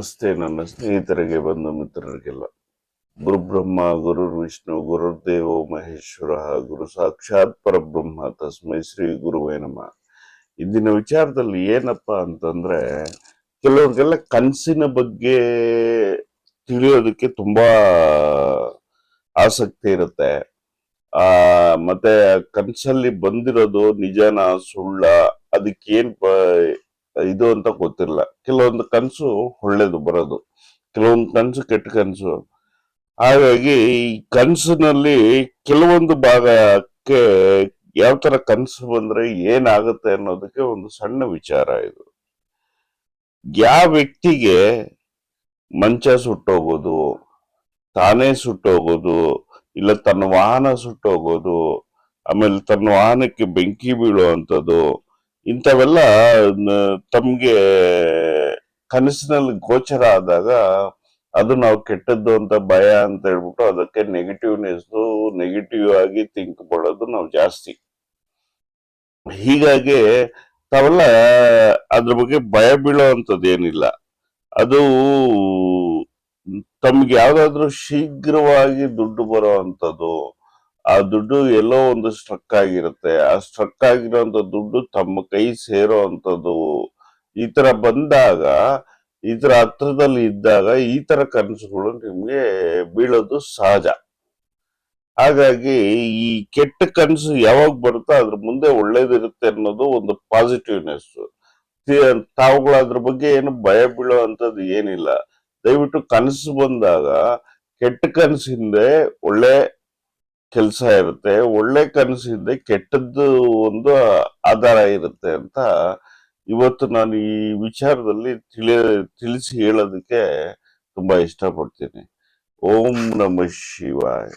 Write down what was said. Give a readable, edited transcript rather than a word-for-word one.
ನಮಸ್ತೆ ನನ್ನ ಸ್ನೇಹಿತರಿಗೆ ಬಂಧು ಮಿತ್ರರಿಗೆಲ್ಲ. ಗುರುಬ್ರಹ್ಮ ಗುರು ವಿಷ್ಣು ಗುರುದೇವೋ ಮಹೇಶ್ವರ ಗುರು ಸಾಕ್ಷಾತ್ ಪರಬ್ರಹ್ಮ ತಸ್ಮೈ ಶ್ರೀ ಗುರುವೇ ನಮಃ. ಇಂದಿನ ವಿಚಾರದಲ್ಲಿ ಏನಪ್ಪಾ ಅಂತಂದ್ರೆ, ಕೆಲವ್ರಿಗೆಲ್ಲ ಕನಸಿನ ಬಗ್ಗೆ ತಿಳಿಯೋದಕ್ಕೆ ತುಂಬಾ ಆಸಕ್ತಿ ಇರುತ್ತೆ. ಮತ್ತೆ ಕನಸಲ್ಲಿ ಬಂದಿರೋದು ನಿಜನ ಸುಳ್ಳ, ಅದಕ್ಕೇನ್ ಇದು ಅಂತ ಗೊತ್ತಿಲ್ಲ. ಕೆಲವೊಂದು ಕನಸು ಒಳ್ಳೇದು ಬರೋದು, ಕೆಲವೊಂದು ಕನಸು ಕೆಟ್ಟ ಕನಸು. ಹಾಗಾಗಿ ಈ ಕನಸಿನಲ್ಲಿ ಕೆಲವೊಂದು ಭಾಗಕ್ಕೆ ಯಾವ ತರ ಕನಸು ಬಂದ್ರೆ ಏನಾಗುತ್ತೆ ಅನ್ನೋದಕ್ಕೆ ಒಂದು ಸಣ್ಣ ವಿಚಾರ ಇದು. ಯಾವ ವ್ಯಕ್ತಿಗೆ ಮಂಚ ಸುಟ್ಟೋಗೋದು, ತಾನೇ ಸುಟ್ಟೋಗೋದು, ಇಲ್ಲ ತನ್ನ ವಾಹನ ಸುಟ್ಟೋಗೋದು, ಆಮೇಲೆ ತನ್ನ ವಾಹನಕ್ಕೆ ಬೆಂಕಿ ಬೀಳುವಂಥದ್ದು, ಇಂಥವೆಲ್ಲ ತಮ್ಗೆ ಕನಸಿನಲ್ಲಿ ಗೋಚರ ಆದಾಗ ಅದು ನಾವು ಕೆಟ್ಟದ್ದು ಅಂತ ಭಯ ಅಂತ ಹೇಳ್ಬಿಟ್ಟು ಅದಕ್ಕೆ ನೆಗೆಟಿವ್ ಆಗಿ ಥಿಂಕ್ ಮಾಡೋದು ನಾವು ಜಾಸ್ತಿ. ಹೀಗಾಗಿ ತಾವೆಲ್ಲ ಅದ್ರ ಬಗ್ಗೆ ಭಯ ಬೀಳೋವಂಥದ್ದು ಏನಿಲ್ಲ. ಅದು ತಮ್ಗೆ ಯಾವ್ದಾದ್ರು ಶೀಘ್ರವಾಗಿ ದುಡ್ಡು ಬರೋ ಅಂಥದ್ದು, ಆ ದುಡ್ಡು ಎಲ್ಲೋ ಒಂದು ಸ್ಟ್ರಕ್ ಆಗಿರುತ್ತೆ, ಆ ಸ್ಟ್ರಕ್ ಆಗಿರೋಂಥ ದುಡ್ಡು ತಮ್ಮ ಕೈ ಸೇರೋ ಅಂಥದ್ದು, ಈ ತರ ಬಂದಾಗ, ಈ ತರ ಹತ್ರದಲ್ಲಿ ಇದ್ದಾಗ ಈ ತರ ಕನಸುಗಳು ನಿಮ್ಗೆ ಬೀಳೋದು ಸಹಜ. ಹಾಗಾಗಿ ಈ ಕೆಟ್ಟ ಕನಸು ಯಾವಾಗ ಬರುತ್ತೋ ಅದ್ರ ಮುಂದೆ ಒಳ್ಳೇದಿರುತ್ತೆ ಅನ್ನೋದು ಒಂದು ಪಾಸಿಟಿವ್ನೆಸ್. ತಾವುಗಳು ಅದ್ರ ಬಗ್ಗೆ ಏನು ಭಯ ಬೀಳೋ ಅಂತದ್ದು ಏನಿಲ್ಲ. ದಯವಿಟ್ಟು ಕನಸು ಬಂದಾಗ ಕೆಟ್ಟ ಕನಸು ಹಿಂದೆ ಒಳ್ಳೆ ಕೆಲಸ ಇರುತ್ತೆ, ಒಳ್ಳೆ ಕನಸು ಹಿಂದೆ ಕೆಟ್ಟದ್ದು ಒಂದು ಆಧಾರ ಇರುತ್ತೆ ಅಂತ ಇವತ್ತು ನಾನು ಈ ವಿಚಾರದಲ್ಲಿ ತಿಳಿಸಿ ಹೇಳೋದಕ್ಕೆ ತುಂಬಾ ಇಷ್ಟಪಡ್ತೀನಿ. ಓಂ ನಮಃ ಶಿವಾಯ.